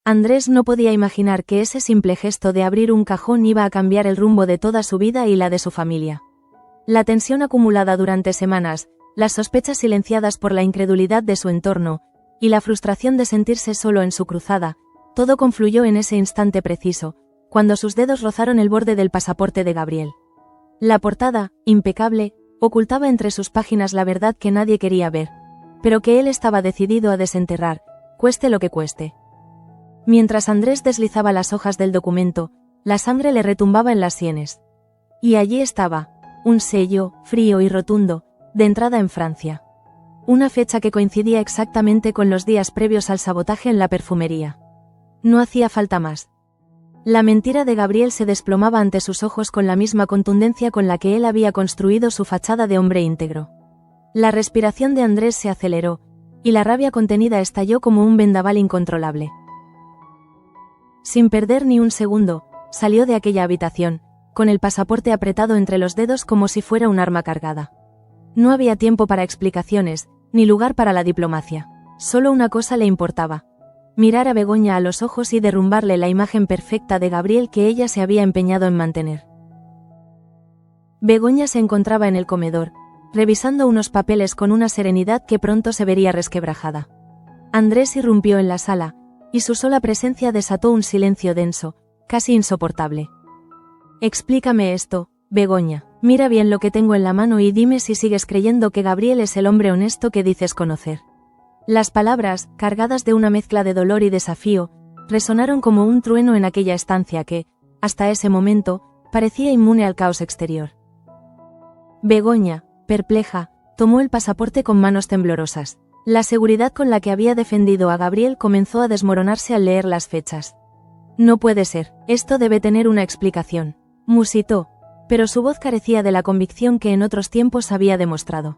Andrés no podía imaginar que ese simple gesto de abrir un cajón iba a cambiar el rumbo de toda su vida y la de su familia. La tensión acumulada durante semanas, las sospechas silenciadas por la incredulidad de su entorno, y la frustración de sentirse solo en su cruzada, todo confluyó en ese instante preciso, cuando sus dedos rozaron el borde del pasaporte de Gabriel. La portada, impecable, ocultaba entre sus páginas la verdad que nadie quería ver, pero que él estaba decidido a desenterrar, cueste lo que cueste. Mientras Andrés deslizaba las hojas del documento, la sangre le retumbaba en las sienes. Y allí estaba, un sello, frío y rotundo, de entrada en Francia. Una fecha que coincidía exactamente con los días previos al sabotaje en la perfumería. No hacía falta más. La mentira de Gabriel se desplomaba ante sus ojos con la misma contundencia con la que él había construido su fachada de hombre íntegro. La respiración de Andrés se aceleró, y la rabia contenida estalló como un vendaval incontrolable. Sin perder ni un segundo, salió de aquella habitación, con el pasaporte apretado entre los dedos como si fuera un arma cargada. No había tiempo para explicaciones, ni lugar para la diplomacia. Solo una cosa le importaba: mirar a Begoña a los ojos y derrumbarle la imagen perfecta de Gabriel que ella se había empeñado en mantener. Begoña se encontraba en el comedor, revisando unos papeles con una serenidad que pronto se vería resquebrajada. Andrés irrumpió en la sala, y su sola presencia desató un silencio denso, casi insoportable. «Explícame esto, Begoña. Mira bien lo que tengo en la mano y dime si sigues creyendo que Gabriel es el hombre honesto que dices conocer». Las palabras, cargadas de una mezcla de dolor y desafío, resonaron como un trueno en aquella estancia que, hasta ese momento, parecía inmune al caos exterior. Begoña, perpleja, tomó el pasaporte con manos temblorosas. La seguridad con la que había defendido a Gabriel comenzó a desmoronarse al leer las fechas. «No puede ser, esto debe tener una explicación», musitó, pero su voz carecía de la convicción que en otros tiempos había demostrado.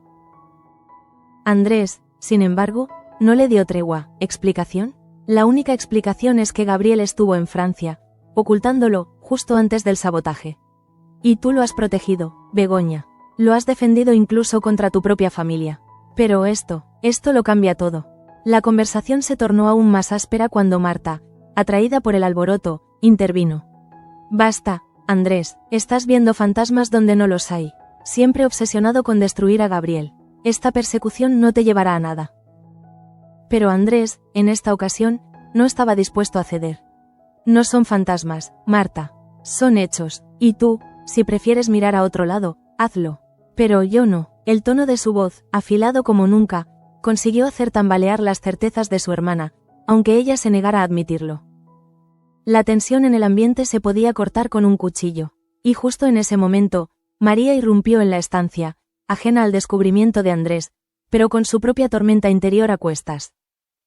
Andrés, sin embargo, no le dio tregua. ¿Explicación? La única explicación es que Gabriel estuvo en Francia, ocultándolo, justo antes del sabotaje. Y tú lo has protegido, Begoña. Lo has defendido incluso contra tu propia familia. Pero esto lo cambia todo. La conversación se tornó aún más áspera cuando Marta, atraída por el alboroto, intervino. «Basta, Andrés, estás viendo fantasmas donde no los hay, siempre obsesionado con destruir a Gabriel. Esta persecución no te llevará a nada». Pero Andrés, en esta ocasión, no estaba dispuesto a ceder. «No son fantasmas, Marta. Son hechos, y tú, si prefieres mirar a otro lado, hazlo. Pero yo no». El tono de su voz, afilado como nunca, consiguió hacer tambalear las certezas de su hermana, aunque ella se negara a admitirlo. La tensión en el ambiente se podía cortar con un cuchillo, y justo en ese momento, María irrumpió en la estancia, ajena al descubrimiento de Andrés, pero con su propia tormenta interior a cuestas.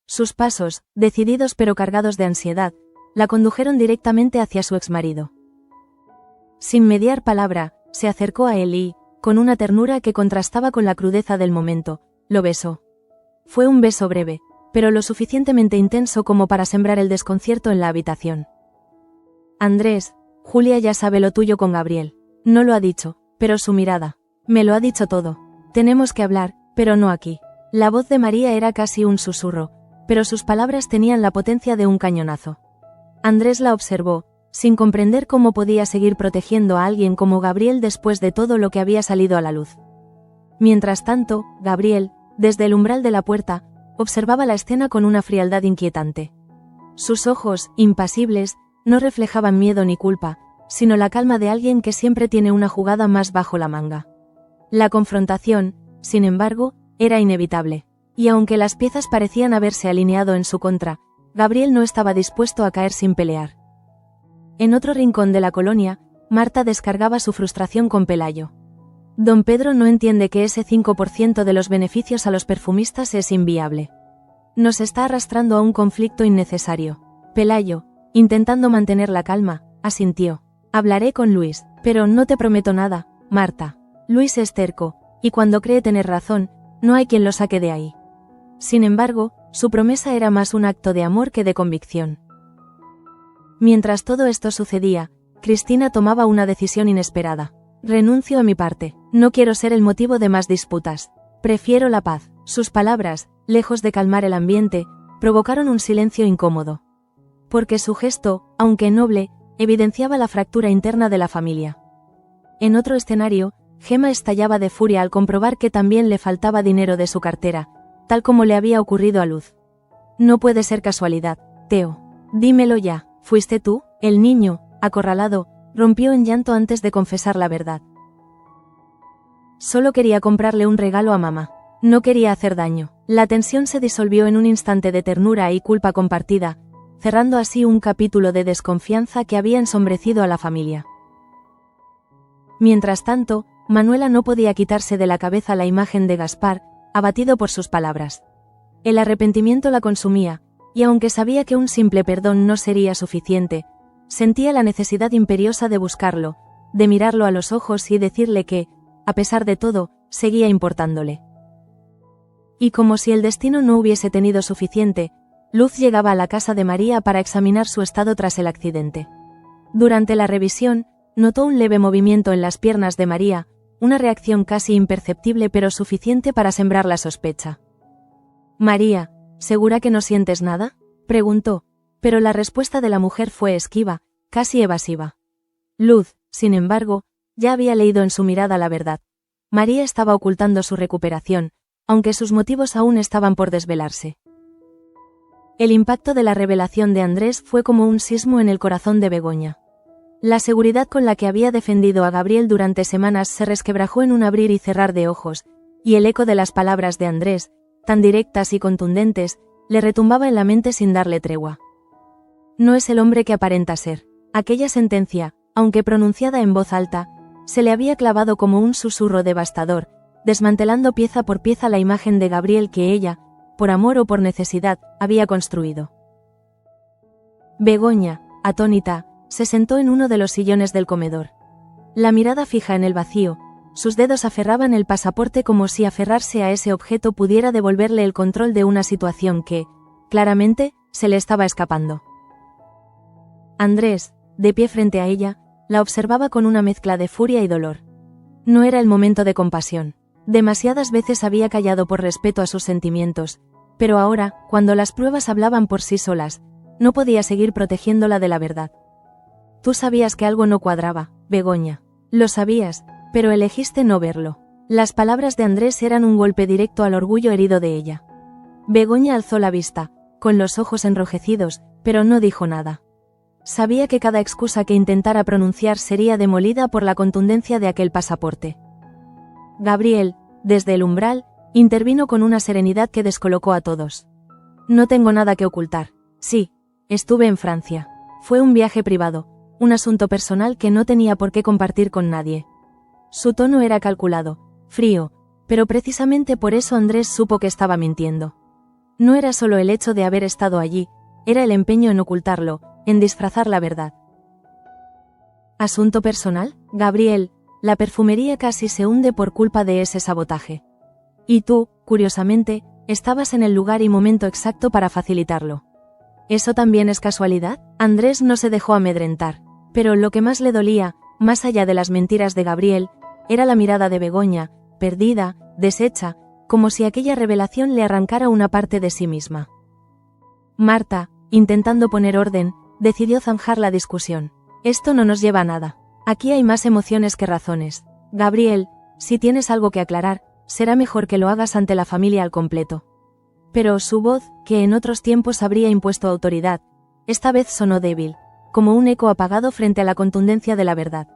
Sus pasos, decididos pero cargados de ansiedad, la condujeron directamente hacia su exmarido. Sin mediar palabra, se acercó a él y, con una ternura que contrastaba con la crudeza del momento, lo besó. Fue un beso breve, pero lo suficientemente intenso como para sembrar el desconcierto en la habitación. «Andrés, Julia ya sabe lo tuyo con Gabriel. No lo ha dicho, pero su mirada. Me lo ha dicho todo. Tenemos que hablar, pero no aquí». La voz de María era casi un susurro, pero sus palabras tenían la potencia de un cañonazo. Andrés la observó, sin comprender cómo podía seguir protegiendo a alguien como Gabriel después de todo lo que había salido a la luz. Mientras tanto, Gabriel, desde el umbral de la puerta, observaba la escena con una frialdad inquietante. Sus ojos, impasibles, no reflejaban miedo ni culpa, sino la calma de alguien que siempre tiene una jugada más bajo la manga. La confrontación, sin embargo, era inevitable, y aunque las piezas parecían haberse alineado en su contra, Gabriel no estaba dispuesto a caer sin pelear. En otro rincón de la colonia, Marta descargaba su frustración con Pelayo. «Don Pedro no entiende que ese 5% de los beneficios a los perfumistas es inviable. Nos está arrastrando a un conflicto innecesario». Pelayo, intentando mantener la calma, asintió. «Hablaré con Luis, pero no te prometo nada, Marta. Luis es terco, y cuando cree tener razón, no hay quien lo saque de ahí». Sin embargo, su promesa era más un acto de amor que de convicción. Mientras todo esto sucedía, Cristina tomaba una decisión inesperada. «Renuncio a mi parte. No quiero ser el motivo de más disputas. Prefiero la paz». Sus palabras, lejos de calmar el ambiente, provocaron un silencio incómodo. porque su gesto, aunque noble, evidenciaba la fractura interna de la familia. En otro escenario, Gemma estallaba de furia al comprobar que también le faltaba dinero de su cartera, tal como le había ocurrido a Luz. No puede ser casualidad, Theo. Dímelo ya, ¿fuiste tú? El niño, acorralado, rompió en llanto antes de confesar la verdad. Solo quería comprarle un regalo a mamá. No quería hacer daño. La tensión se disolvió en un instante de ternura y culpa compartida, cerrando así un capítulo de desconfianza que había ensombrecido a la familia. Mientras tanto, Manuela no podía quitarse de la cabeza la imagen de Gaspar, abatido por sus palabras. El arrepentimiento la consumía, y aunque sabía que un simple perdón no sería suficiente, sentía la necesidad imperiosa de buscarlo, de mirarlo a los ojos y decirle que, a pesar de todo, seguía importándole. Y como si el destino no hubiese tenido suficiente, Luz llegaba a la casa de María para examinar su estado tras el accidente. Durante la revisión, notó un leve movimiento en las piernas de María, una reacción casi imperceptible pero suficiente para sembrar la sospecha. «María, ¿segura que no sientes nada?», preguntó, pero la respuesta de la mujer fue esquiva, casi evasiva. Luz, sin embargo, ya había leído en su mirada la verdad. María estaba ocultando su recuperación, aunque sus motivos aún estaban por desvelarse. El impacto de la revelación de Andrés fue como un sismo en el corazón de Begoña. La seguridad con la que había defendido a Gabriel durante semanas se resquebrajó en un abrir y cerrar de ojos, y el eco de las palabras de Andrés, tan directas y contundentes, le retumbaba en la mente sin darle tregua. No es el hombre que aparenta ser. Aquella sentencia, aunque pronunciada en voz alta, se le había clavado como un susurro devastador, desmantelando pieza por pieza la imagen de Gabriel que ella, por amor o por necesidad, había construido. Begoña, atónita, se sentó en uno de los sillones del comedor. La mirada fija en el vacío, sus dedos aferraban el pasaporte como si aferrarse a ese objeto pudiera devolverle el control de una situación que, claramente, se le estaba escapando. Andrés, de pie frente a ella, la observaba con una mezcla de furia y dolor. No era el momento de compasión. Demasiadas veces había callado por respeto a sus sentimientos, pero ahora, cuando las pruebas hablaban por sí solas, no podía seguir protegiéndola de la verdad. Tú sabías que algo no cuadraba, Begoña. Lo sabías, pero elegiste no verlo. Las palabras de Andrés eran un golpe directo al orgullo herido de ella. Begoña alzó la vista, con los ojos enrojecidos, pero no dijo nada. Sabía que cada excusa que intentara pronunciar sería demolida por la contundencia de aquel pasaporte. Gabriel, desde el umbral, intervino con una serenidad que descolocó a todos. No tengo nada que ocultar. Sí, estuve en Francia. Fue un viaje privado, un asunto personal que no tenía por qué compartir con nadie. Su tono era calculado, frío, pero precisamente por eso Andrés supo que estaba mintiendo. No era solo el hecho de haber estado allí, era el empeño en ocultarlo, en disfrazar la verdad. ¿Asunto personal? Gabriel, la perfumería casi se hunde por culpa de ese sabotaje. Y tú, curiosamente, estabas en el lugar y momento exacto para facilitarlo. ¿Eso también es casualidad? Andrés no se dejó amedrentar, pero lo que más le dolía, más allá de las mentiras de Gabriel, era la mirada de Begoña, perdida, deshecha, como si aquella revelación le arrancara una parte de sí misma. Marta, intentando poner orden, decidió zanjar la discusión. Esto no nos lleva a nada. Aquí hay más emociones que razones. Gabriel, si tienes algo que aclarar, será mejor que lo hagas ante la familia al completo. Pero su voz, que en otros tiempos habría impuesto autoridad, esta vez sonó débil, como un eco apagado frente a la contundencia de la verdad.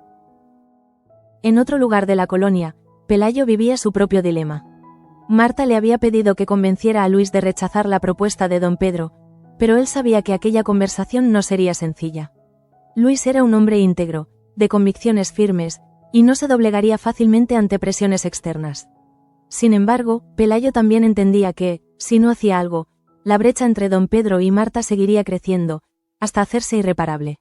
En otro lugar de la colonia, Pelayo vivía su propio dilema. Marta le había pedido que convenciera a Luis de rechazar la propuesta de don Pedro, pero él sabía que aquella conversación no sería sencilla. Luis era un hombre íntegro, de convicciones firmes, y no se doblegaría fácilmente ante presiones externas. Sin embargo, Pelayo también entendía que, si no hacía algo, la brecha entre don Pedro y Marta seguiría creciendo, hasta hacerse irreparable.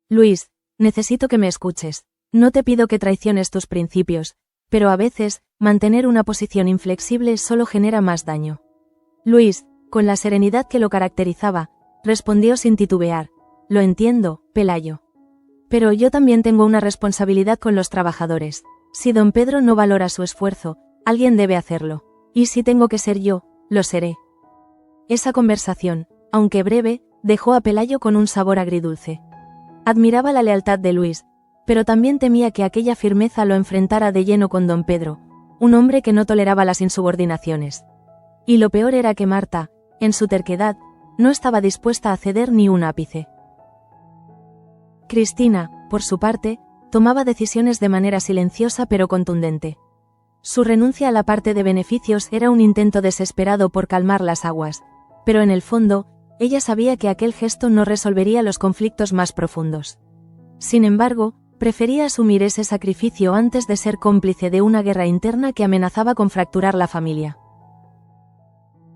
Luis, necesito que me escuches. No te pido que traiciones tus principios, pero a veces, mantener una posición inflexible solo genera más daño. Luis, con la serenidad que lo caracterizaba, respondió sin titubear. Lo entiendo, Pelayo. Pero yo también tengo una responsabilidad con los trabajadores. Si don Pedro no valora su esfuerzo, alguien debe hacerlo. Y si tengo que ser yo, lo seré. Esa conversación, aunque breve, dejó a Pelayo con un sabor agridulce. Admiraba la lealtad de Luis, pero también temía que aquella firmeza lo enfrentara de lleno con don Pedro, un hombre que no toleraba las insubordinaciones. Y lo peor era que Marta, en su terquedad, no estaba dispuesta a ceder ni un ápice. Cristina, por su parte, tomaba decisiones de manera silenciosa pero contundente. Su renuncia a la parte de beneficios era un intento desesperado por calmar las aguas, pero en el fondo, ella sabía que aquel gesto no resolvería los conflictos más profundos. Sin embargo, prefería asumir ese sacrificio antes de ser cómplice de una guerra interna que amenazaba con fracturar la familia.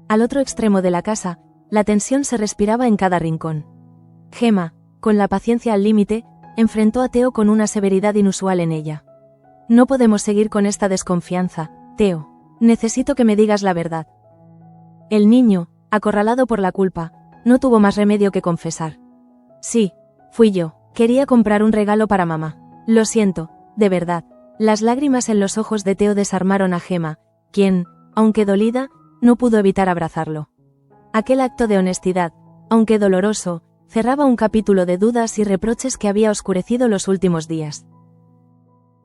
Al otro extremo de la casa, la tensión se respiraba en cada rincón. Gemma, con la paciencia al límite, enfrentó a Teo con una severidad inusual en ella. No podemos seguir con esta desconfianza, Teo. Necesito que me digas la verdad. El niño, acorralado por la culpa, no tuvo más remedio que confesar. Sí, fui yo. Quería comprar un regalo para mamá. Lo siento, de verdad. Las lágrimas en los ojos de Teo desarmaron a Gemma, quien, aunque dolida, no pudo evitar abrazarlo. Aquel acto de honestidad, aunque doloroso, cerraba un capítulo de dudas y reproches que había oscurecido los últimos días.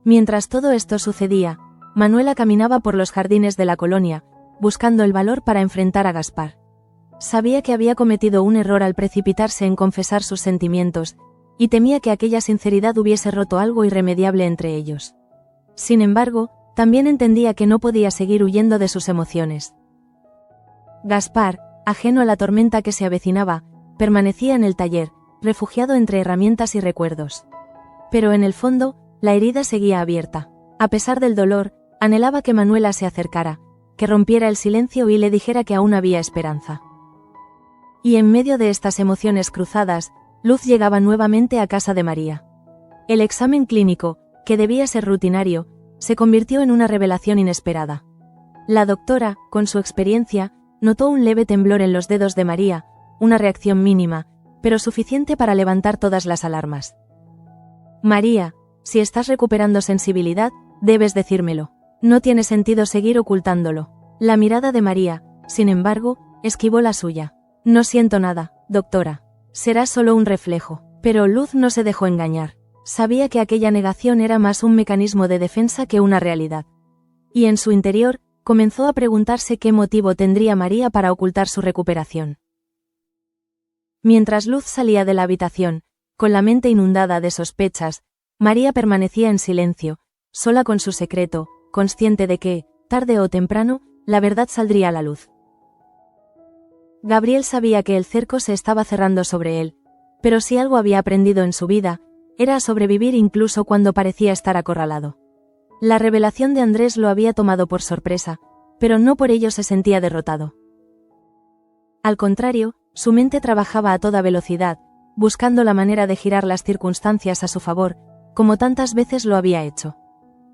Mientras todo esto sucedía, Manuela caminaba por los jardines de la colonia, buscando el valor para enfrentar a Gaspar. Sabía que había cometido un error al precipitarse en confesar sus sentimientos, y temía que aquella sinceridad hubiese roto algo irremediable entre ellos. Sin embargo, también entendía que no podía seguir huyendo de sus emociones. Gaspar, ajeno a la tormenta que se avecinaba, permanecía en el taller, refugiado entre herramientas y recuerdos. Pero en el fondo, la herida seguía abierta. A pesar del dolor, anhelaba que Manuela se acercara, que rompiera el silencio y le dijera que aún había esperanza. Y en medio de estas emociones cruzadas, Luz llegaba nuevamente a casa de María. El examen clínico, que debía ser rutinario, se convirtió en una revelación inesperada. La doctora, con su experiencia, notó un leve temblor en los dedos de María, una reacción mínima, pero suficiente para levantar todas las alarmas. María, si estás recuperando sensibilidad, debes decírmelo. No tiene sentido seguir ocultándolo. La mirada de María, sin embargo, esquivó la suya. No siento nada, doctora. Será solo un reflejo. Pero Luz no se dejó engañar. Sabía que aquella negación era más un mecanismo de defensa que una realidad. Y en su interior, comenzó a preguntarse qué motivo tendría María para ocultar su recuperación. Mientras Luz salía de la habitación, con la mente inundada de sospechas, María permanecía en silencio, sola con su secreto, consciente de que, tarde o temprano, la verdad saldría a la luz. Gabriel sabía que el cerco se estaba cerrando sobre él, pero si algo había aprendido en su vida, era a sobrevivir incluso cuando parecía estar acorralado. La revelación de Andrés lo había tomado por sorpresa, pero no por ello se sentía derrotado. Al contrario, su mente trabajaba a toda velocidad, buscando la manera de girar las circunstancias a su favor, como tantas veces lo había hecho.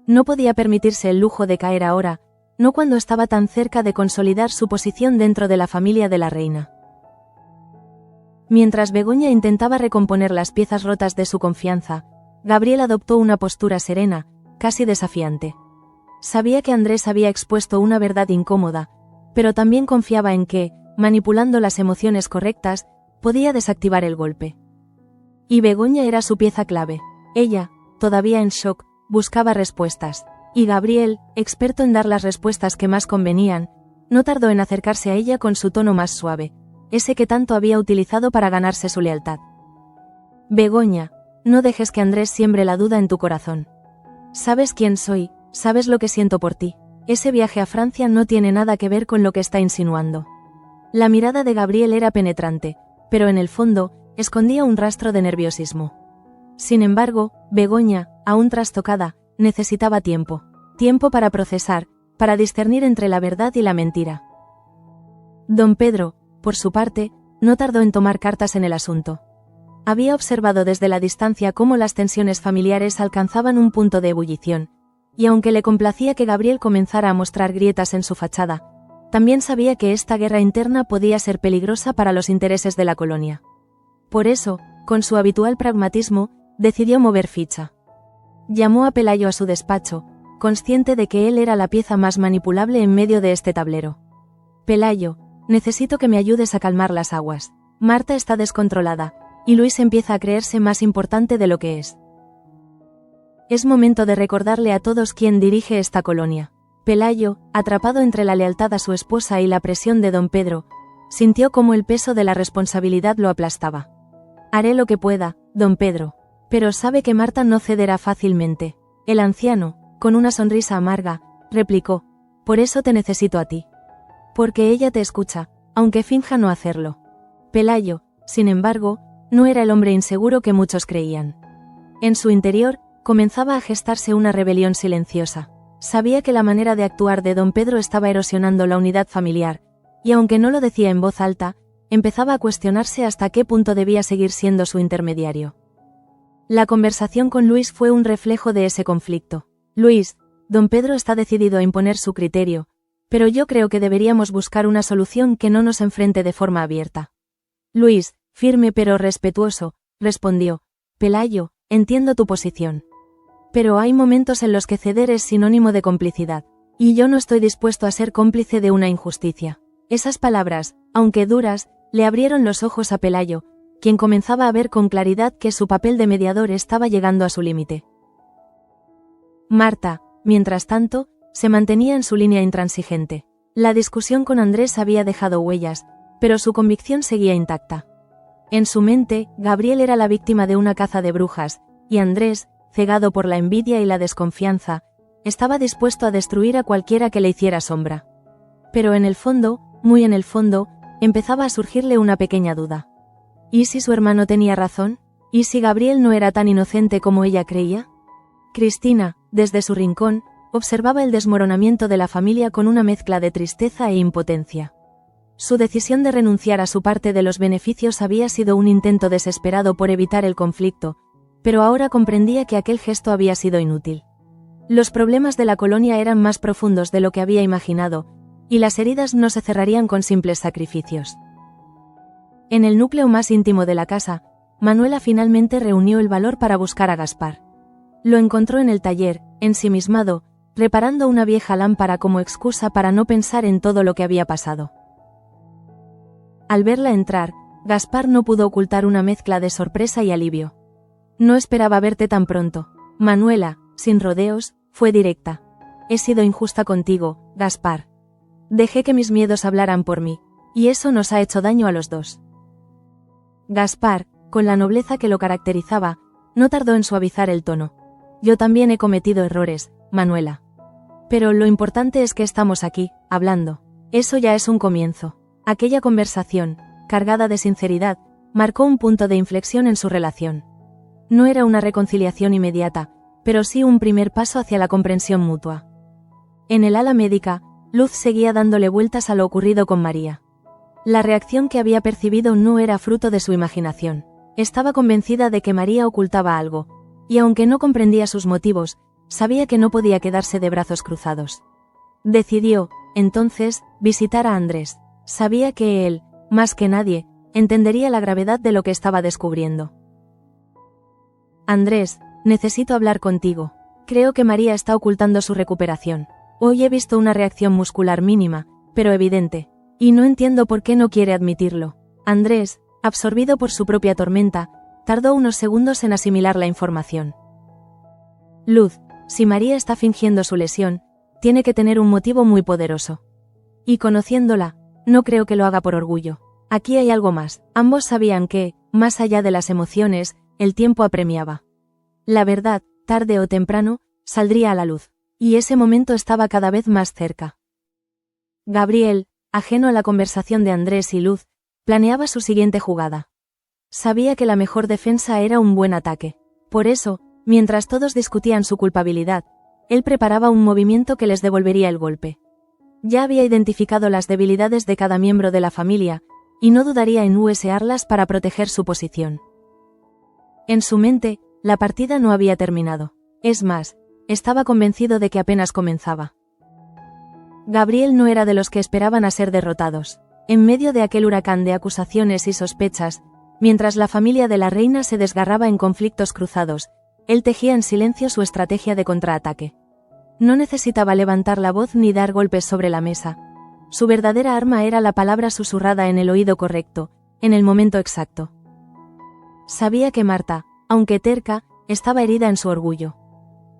No podía permitirse el lujo de caer ahora, no cuando estaba tan cerca de consolidar su posición dentro de la familia de la reina. Mientras Begoña intentaba recomponer las piezas rotas de su confianza, Gabriel adoptó una postura serena, casi desafiante. Sabía que Andrés había expuesto una verdad incómoda, pero también confiaba en que, manipulando las emociones correctas, podía desactivar el golpe. Y Begoña era su pieza clave. Ella, todavía en shock, buscaba respuestas. Y Gabriel, experto en dar las respuestas que más convenían, no tardó en acercarse a ella con su tono más suave, ese que tanto había utilizado para ganarse su lealtad. Begoña, no dejes que Andrés siembre la duda en tu corazón. Sabes quién soy, sabes lo que siento por ti. Ese viaje a Francia no tiene nada que ver con lo que está insinuando. La mirada de Gabriel era penetrante, pero en el fondo, escondía un rastro de nerviosismo. Sin embargo, Begoña, aún trastocada, necesitaba tiempo. Tiempo para procesar, para discernir entre la verdad y la mentira. Don Pedro, por su parte, no tardó en tomar cartas en el asunto. Había observado desde la distancia cómo las tensiones familiares alcanzaban un punto de ebullición, y aunque le complacía que Gabriel comenzara a mostrar grietas en su fachada, también sabía que esta guerra interna podía ser peligrosa para los intereses de la colonia. Por eso, con su habitual pragmatismo, decidió mover ficha. Llamó a Pelayo a su despacho, consciente de que él era la pieza más manipulable en medio de este tablero. Pelayo, necesito que me ayudes a calmar las aguas. Marta está descontrolada, y Luis empieza a creerse más importante de lo que es. Es momento de recordarle a todos quién dirige esta colonia. Pelayo, atrapado entre la lealtad a su esposa y la presión de don Pedro, sintió cómo el peso de la responsabilidad lo aplastaba. Haré lo que pueda, don Pedro. Pero sabe que Marta no cederá fácilmente. El anciano, con una sonrisa amarga, replicó: por eso te necesito a ti. Porque ella te escucha, aunque finja no hacerlo. Pelayo, sin embargo, no era el hombre inseguro que muchos creían. En su interior, comenzaba a gestarse una rebelión silenciosa. Sabía que la manera de actuar de don Pedro estaba erosionando la unidad familiar, y aunque no lo decía en voz alta, empezaba a cuestionarse hasta qué punto debía seguir siendo su intermediario. La conversación con Luis fue un reflejo de ese conflicto. Luis, don Pedro está decidido a imponer su criterio, pero yo creo que deberíamos buscar una solución que no nos enfrente de forma abierta. Luis, firme pero respetuoso, respondió: Pelayo, entiendo tu posición. Pero hay momentos en los que ceder es sinónimo de complicidad, y yo no estoy dispuesto a ser cómplice de una injusticia. Esas palabras, aunque duras, le abrieron los ojos a Pelayo, quien comenzaba a ver con claridad que su papel de mediador estaba llegando a su límite. Marta, mientras tanto, se mantenía en su línea intransigente. La discusión con Andrés había dejado huellas, pero su convicción seguía intacta. En su mente, Gabriel era la víctima de una caza de brujas, y Andrés, cegado por la envidia y la desconfianza, estaba dispuesto a destruir a cualquiera que le hiciera sombra. Pero en el fondo, muy en el fondo, empezaba a surgirle una pequeña duda. ¿Y si su hermano tenía razón? ¿Y si Gabriel no era tan inocente como ella creía? Cristina, desde su rincón, observaba el desmoronamiento de la familia con una mezcla de tristeza e impotencia. Su decisión de renunciar a su parte de los beneficios había sido un intento desesperado por evitar el conflicto, pero ahora comprendía que aquel gesto había sido inútil. Los problemas de la colonia eran más profundos de lo que había imaginado, y las heridas no se cerrarían con simples sacrificios. En el núcleo más íntimo de la casa, Manuela finalmente reunió el valor para buscar a Gaspar. Lo encontró en el taller, ensimismado, reparando una vieja lámpara como excusa para no pensar en todo lo que había pasado. Al verla entrar, Gaspar no pudo ocultar una mezcla de sorpresa y alivio. No esperaba verte tan pronto. Manuela, sin rodeos, fue directa. He sido injusta contigo, Gaspar. Dejé que mis miedos hablaran por mí, y eso nos ha hecho daño a los dos. Gaspar, con la nobleza que lo caracterizaba, no tardó en suavizar el tono. Yo también he cometido errores, Manuela. Pero lo importante es que estamos aquí, hablando. Eso ya es un comienzo. Aquella conversación, cargada de sinceridad, marcó un punto de inflexión en su relación. No era una reconciliación inmediata, pero sí un primer paso hacia la comprensión mutua. En el ala médica, Luz seguía dándole vueltas a lo ocurrido con María. La reacción que había percibido no era fruto de su imaginación. Estaba convencida de que María ocultaba algo, y aunque no comprendía sus motivos, sabía que no podía quedarse de brazos cruzados. Decidió, entonces, visitar a Andrés. Sabía que él, más que nadie, entendería la gravedad de lo que estaba descubriendo. Andrés, necesito hablar contigo. Creo que María está ocultando su recuperación. Hoy he visto una reacción muscular mínima, pero evidente, y no entiendo por qué no quiere admitirlo. Andrés, absorbido por su propia tormenta, tardó unos segundos en asimilar la información. Luz, si María está fingiendo su lesión, tiene que tener un motivo muy poderoso. Y conociéndola, no creo que lo haga por orgullo. Aquí hay algo más. Ambos sabían que, más allá de las emociones, el tiempo apremiaba. La verdad, tarde o temprano, saldría a la luz, y ese momento estaba cada vez más cerca. Gabriel, ajeno a la conversación de Andrés y Luz, planeaba su siguiente jugada. Sabía que la mejor defensa era un buen ataque. Por eso, mientras todos discutían su culpabilidad, él preparaba un movimiento que les devolvería el golpe. Ya había identificado las debilidades de cada miembro de la familia, y no dudaría en usarlas para proteger su posición. En su mente, la partida no había terminado. Es más, estaba convencido de que apenas comenzaba. Gabriel no era de los que esperaban a ser derrotados. En medio de aquel huracán de acusaciones y sospechas, mientras la familia de la reina se desgarraba en conflictos cruzados, él tejía en silencio su estrategia de contraataque. No necesitaba levantar la voz ni dar golpes sobre la mesa. Su verdadera arma era la palabra susurrada en el oído correcto, en el momento exacto. Sabía que Marta, aunque terca, estaba herida en su orgullo.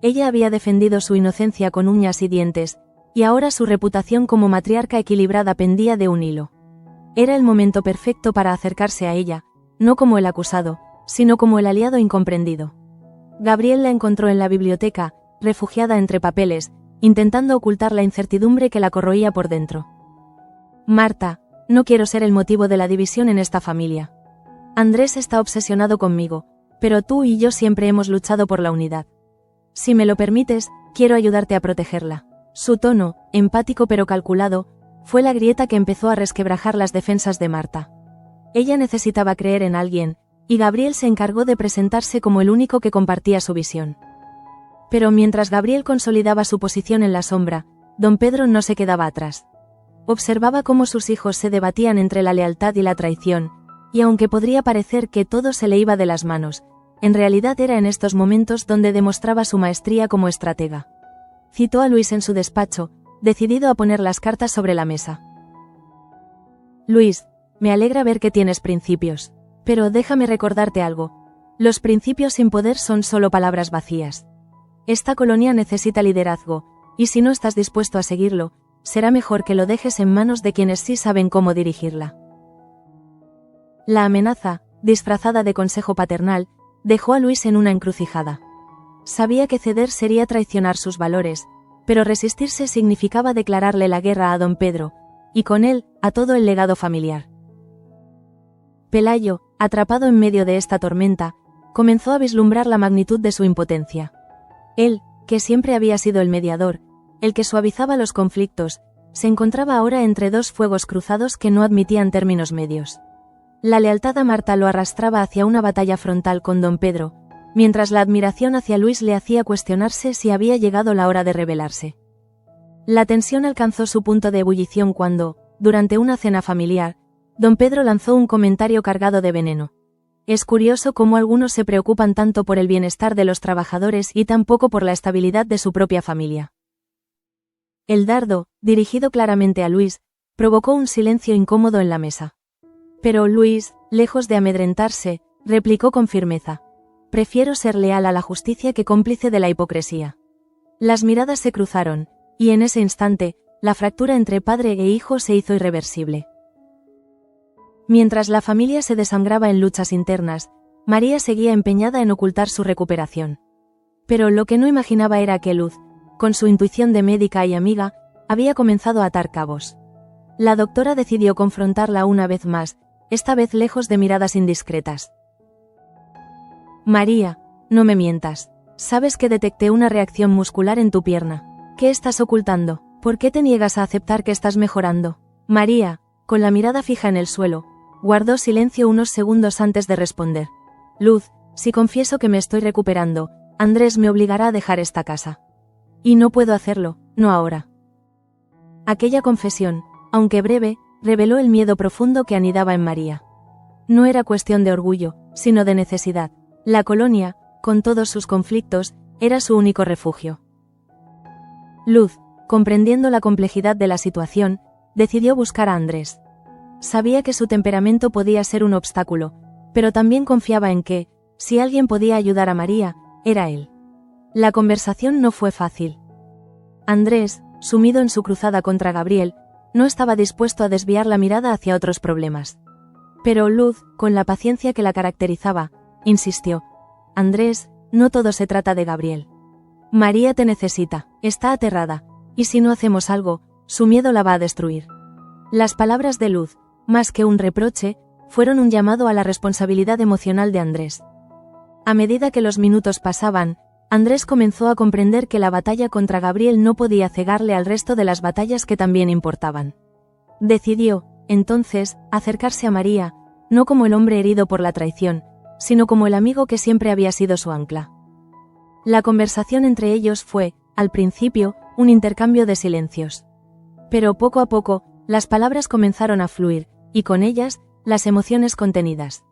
Ella había defendido su inocencia con uñas y dientes, y ahora su reputación como matriarca equilibrada pendía de un hilo. Era el momento perfecto para acercarse a ella, no como el acusado, sino como el aliado incomprendido. Gabriel la encontró en la biblioteca, refugiada entre papeles, intentando ocultar la incertidumbre que la corroía por dentro. Marta, no quiero ser el motivo de la división en esta familia. Andrés está obsesionado conmigo, pero tú y yo siempre hemos luchado por la unidad. Si me lo permites, quiero ayudarte a protegerla. Su tono, empático pero calculado, fue la grieta que empezó a resquebrajar las defensas de Marta. Ella necesitaba creer en alguien, y Gabriel se encargó de presentarse como el único que compartía su visión. Pero mientras Gabriel consolidaba su posición en la sombra, don Pedro no se quedaba atrás. Observaba cómo sus hijos se debatían entre la lealtad y la traición, y aunque podría parecer que todo se le iba de las manos, en realidad era en estos momentos donde demostraba su maestría como estratega. Citó a Luis en su despacho, decidido a poner las cartas sobre la mesa. Luis, me alegra ver que tienes principios, pero déjame recordarte algo. Los principios sin poder son solo palabras vacías. Esta colonia necesita liderazgo, y si no estás dispuesto a seguirlo, será mejor que lo dejes en manos de quienes sí saben cómo dirigirla. La amenaza, disfrazada de consejo paternal, dejó a Luis en una encrucijada. Sabía que ceder sería traicionar sus valores, pero resistirse significaba declararle la guerra a don Pedro, y con él, a todo el legado familiar. Pelayo, atrapado en medio de esta tormenta, comenzó a vislumbrar la magnitud de su impotencia. Él, que siempre había sido el mediador, el que suavizaba los conflictos, se encontraba ahora entre dos fuegos cruzados que no admitían términos medios. La lealtad a Marta lo arrastraba hacia una batalla frontal con don Pedro, mientras la admiración hacia Luis le hacía cuestionarse si había llegado la hora de rebelarse. La tensión alcanzó su punto de ebullición cuando, durante una cena familiar, don Pedro lanzó un comentario cargado de veneno. Es curioso cómo algunos se preocupan tanto por el bienestar de los trabajadores y tan poco por la estabilidad de su propia familia. El dardo, dirigido claramente a Luis, provocó un silencio incómodo en la mesa. Pero Luis, lejos de amedrentarse, replicó con firmeza: prefiero ser leal a la justicia que cómplice de la hipocresía. Las miradas se cruzaron, y en ese instante, la fractura entre padre e hijo se hizo irreversible. Mientras la familia se desangraba en luchas internas, María seguía empeñada en ocultar su recuperación. Pero lo que no imaginaba era que Luz, con su intuición de médica y amiga, había comenzado a atar cabos. La doctora decidió confrontarla una vez más, esta vez lejos de miradas indiscretas. María, no me mientas. Sabes que detecté una reacción muscular en tu pierna. ¿Qué estás ocultando? ¿Por qué te niegas a aceptar que estás mejorando? María, con la mirada fija en el suelo, guardó silencio unos segundos antes de responder. Luz, si confieso que me estoy recuperando, Andrés me obligará a dejar esta casa. Y no puedo hacerlo, no ahora. Aquella confesión, aunque breve, reveló el miedo profundo que anidaba en María. No era cuestión de orgullo, sino de necesidad. La colonia, con todos sus conflictos, era su único refugio. Luz, comprendiendo la complejidad de la situación, decidió buscar a Andrés. Sabía que su temperamento podía ser un obstáculo, pero también confiaba en que, si alguien podía ayudar a María, era él. La conversación no fue fácil. Andrés, sumido en su cruzada contra Gabriel, no estaba dispuesto a desviar la mirada hacia otros problemas. Pero Luz, con la paciencia que la caracterizaba, insistió: Andrés, no todo se trata de Gabriel. María te necesita, está aterrada, y si no hacemos algo, su miedo la va a destruir. Las palabras de Luz, más que un reproche, fueron un llamado a la responsabilidad emocional de Andrés. A medida que los minutos pasaban, Andrés comenzó a comprender que la batalla contra Gabriel no podía cegarle al resto de las batallas que también importaban. Decidió, entonces, acercarse a María, no como el hombre herido por la traición, sino como el amigo que siempre había sido su ancla. La conversación entre ellos fue, al principio, un intercambio de silencios. Pero poco a poco, las palabras comenzaron a fluir, y con ellas, las emociones contenidas.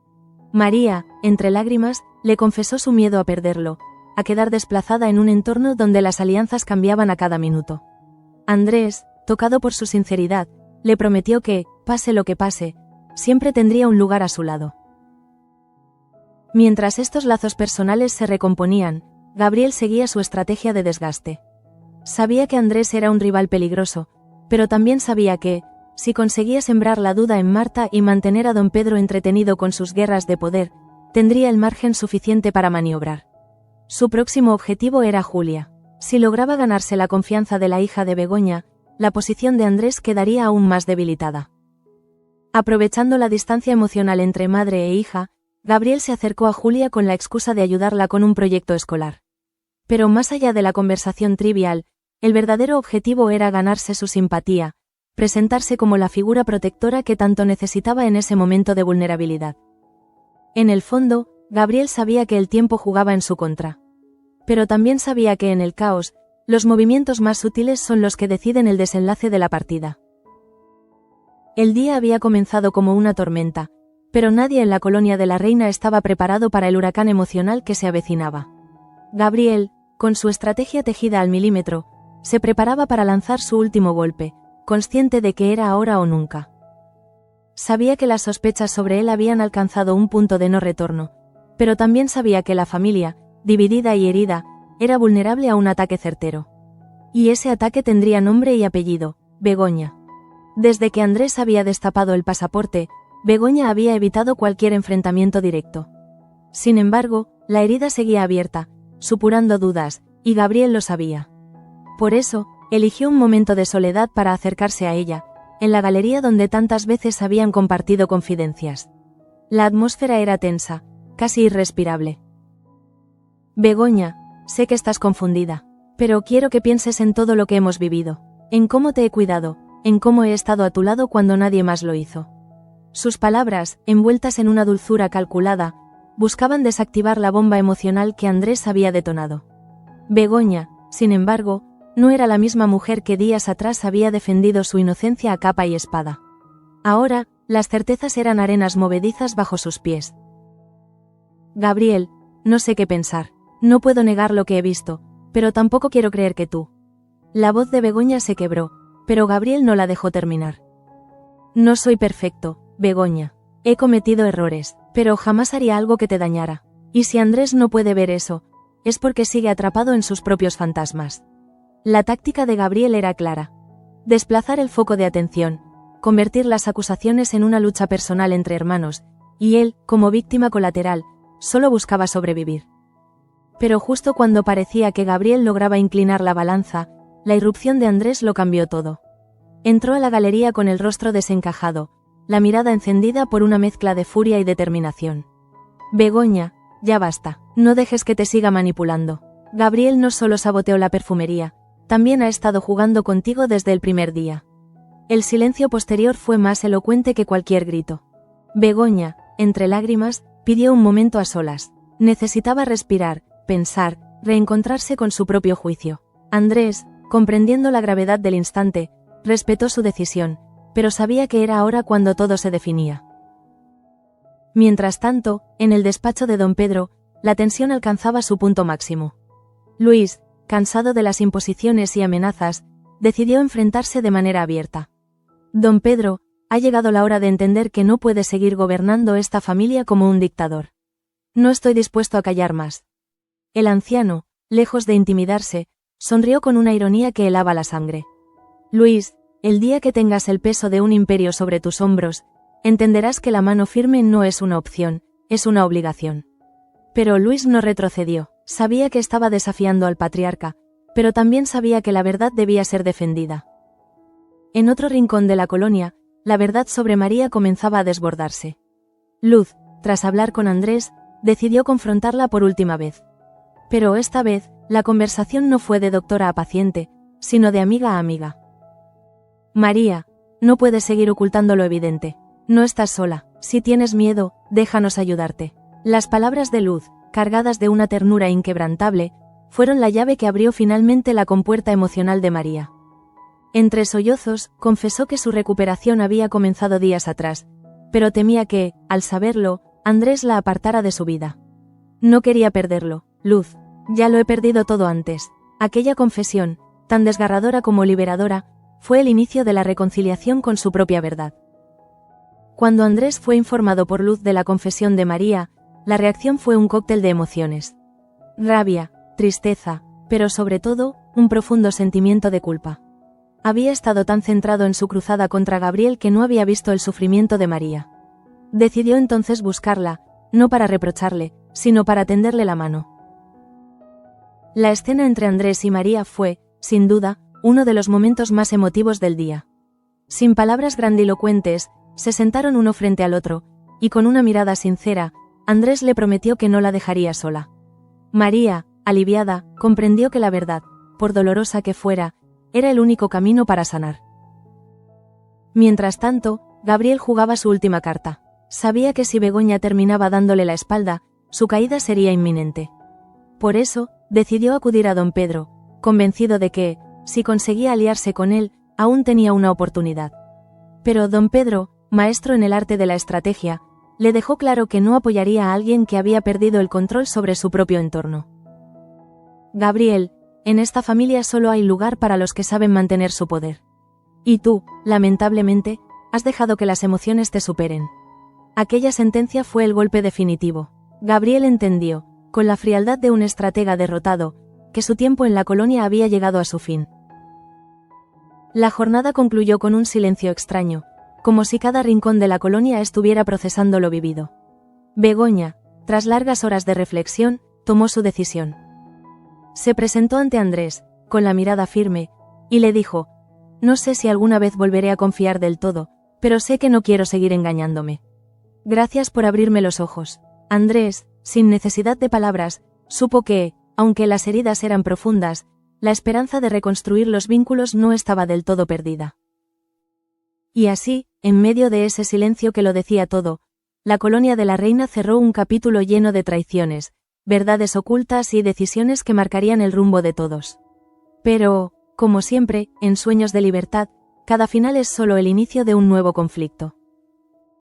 María, entre lágrimas, le confesó su miedo a perderlo, a quedar desplazada en un entorno donde las alianzas cambiaban a cada minuto. Andrés, tocado por su sinceridad, le prometió que, pase lo que pase, siempre tendría un lugar a su lado. Mientras estos lazos personales se recomponían, Gabriel seguía su estrategia de desgaste. Sabía que Andrés era un rival peligroso, pero también sabía que, si conseguía sembrar la duda en Marta y mantener a don Pedro entretenido con sus guerras de poder, tendría el margen suficiente para maniobrar. Su próximo objetivo era Julia. Si lograba ganarse la confianza de la hija de Begoña, la posición de Andrés quedaría aún más debilitada. Aprovechando la distancia emocional entre madre e hija, Gabriel se acercó a Julia con la excusa de ayudarla con un proyecto escolar. Pero más allá de la conversación trivial, el verdadero objetivo era ganarse su simpatía, presentarse como la figura protectora que tanto necesitaba en ese momento de vulnerabilidad. En el fondo, Gabriel sabía que el tiempo jugaba en su contra. Pero también sabía que en el caos, los movimientos más sutiles son los que deciden el desenlace de la partida. El día había comenzado como una tormenta, pero nadie en la colonia de la Reina estaba preparado para el huracán emocional que se avecinaba. Gabriel, con su estrategia tejida al milímetro, se preparaba para lanzar su último golpe, consciente de que era ahora o nunca. Sabía que las sospechas sobre él habían alcanzado un punto de no retorno, pero también sabía que la familia, dividida y herida, era vulnerable a un ataque certero. Y ese ataque tendría nombre y apellido: Begoña. Desde que Andrés había destapado el pasaporte, Begoña había evitado cualquier enfrentamiento directo. Sin embargo, la herida seguía abierta, supurando dudas, y Gabriel lo sabía. Por eso, eligió un momento de soledad para acercarse a ella, en la galería donde tantas veces habían compartido confidencias. La atmósfera era tensa, casi irrespirable. Begoña, sé que estás confundida, pero quiero que pienses en todo lo que hemos vivido, en cómo te he cuidado, en cómo he estado a tu lado cuando nadie más lo hizo. Sus palabras, envueltas en una dulzura calculada, buscaban desactivar la bomba emocional que Andrés había detonado. Begoña, sin embargo, no era la misma mujer que días atrás había defendido su inocencia a capa y espada. Ahora, las certezas eran arenas movedizas bajo sus pies. Gabriel, no sé qué pensar. No puedo negar lo que he visto, pero tampoco quiero creer que tú. La voz de Begoña se quebró, pero Gabriel no la dejó terminar. No soy perfecto, Begoña. He cometido errores, pero jamás haría algo que te dañara. Y si Andrés no puede ver eso, es porque sigue atrapado en sus propios fantasmas. La táctica de Gabriel era clara: desplazar el foco de atención, convertir las acusaciones en una lucha personal entre hermanos, y él, como víctima colateral, solo buscaba sobrevivir. Pero justo cuando parecía que Gabriel lograba inclinar la balanza, la irrupción de Andrés lo cambió todo. Entró a la galería con el rostro desencajado, la mirada encendida por una mezcla de furia y determinación. Begoña, ya basta, no dejes que te siga manipulando. Gabriel no solo saboteó la perfumería, también ha estado jugando contigo desde el primer día. El silencio posterior fue más elocuente que cualquier grito. Begoña, entre lágrimas, pidió un momento a solas. Necesitaba respirar, pensar, reencontrarse con su propio juicio. Andrés, comprendiendo la gravedad del instante, respetó su decisión, pero sabía que era ahora cuando todo se definía. Mientras tanto, en el despacho de don Pedro, la tensión alcanzaba su punto máximo. Luis, cansado de las imposiciones y amenazas, decidió enfrentarse de manera abierta. Don Pedro, ha llegado la hora de entender que no puede seguir gobernando esta familia como un dictador. No estoy dispuesto a callar más. El anciano, lejos de intimidarse, sonrió con una ironía que helaba la sangre. Luis, el día que tengas el peso de un imperio sobre tus hombros, entenderás que la mano firme no es una opción, es una obligación. Pero Luis no retrocedió. Sabía que estaba desafiando al patriarca, pero también sabía que la verdad debía ser defendida. En otro rincón de la colonia, la verdad sobre María comenzaba a desbordarse. Luz, tras hablar con Andrés, decidió confrontarla por última vez. Pero esta vez, la conversación no fue de doctora a paciente, sino de amiga a amiga. María, no puedes seguir ocultando lo evidente. No estás sola. Si tienes miedo, déjanos ayudarte. Las palabras de Luz, cargadas de una ternura inquebrantable, fueron la llave que abrió finalmente la compuerta emocional de María. Entre sollozos, confesó que su recuperación había comenzado días atrás, pero temía que, al saberlo, Andrés la apartara de su vida. No quería perderlo. Luz, ya lo he perdido todo antes. Aquella confesión, tan desgarradora como liberadora, fue el inicio de la reconciliación con su propia verdad. Cuando Andrés fue informado por Luz de la confesión de María, la reacción fue un cóctel de emociones. Rabia, tristeza, pero sobre todo, un profundo sentimiento de culpa. Había estado tan centrado en su cruzada contra Gabriel que no había visto el sufrimiento de María. Decidió entonces buscarla, no para reprocharle, sino para tenderle la mano. La escena entre Andrés y María fue, sin duda, uno de los momentos más emotivos del día. Sin palabras grandilocuentes, se sentaron uno frente al otro, y con una mirada sincera, Andrés le prometió que no la dejaría sola. María, aliviada, comprendió que la verdad, por dolorosa que fuera, era el único camino para sanar. Mientras tanto, Gabriel jugaba su última carta. Sabía que si Begoña terminaba dándole la espalda, su caída sería inminente. Por eso, decidió acudir a don Pedro, convencido de que, si conseguía aliarse con él, aún tenía una oportunidad. Pero don Pedro, maestro en el arte de la estrategia, le dejó claro que no apoyaría a alguien que había perdido el control sobre su propio entorno. Gabriel, en esta familia solo hay lugar para los que saben mantener su poder. Y tú, lamentablemente, has dejado que las emociones te superen. Aquella sentencia fue el golpe definitivo. Gabriel entendió, con la frialdad de un estratega derrotado, que su tiempo en la colonia había llegado a su fin. La jornada concluyó con un silencio extraño, como si cada rincón de la colonia estuviera procesando lo vivido. Begoña, tras largas horas de reflexión, tomó su decisión. Se presentó ante Andrés, con la mirada firme, y le dijo: «No sé si alguna vez volveré a confiar del todo, pero sé que no quiero seguir engañándome. Gracias por abrirme los ojos». Andrés, sin necesidad de palabras, supo que, aunque las heridas eran profundas, la esperanza de reconstruir los vínculos no estaba del todo perdida. Y así, en medio de ese silencio que lo decía todo, la colonia de la Reina cerró un capítulo lleno de traiciones, verdades ocultas y decisiones que marcarían el rumbo de todos. Pero, como siempre, en Sueños de Libertad, cada final es solo el inicio de un nuevo conflicto.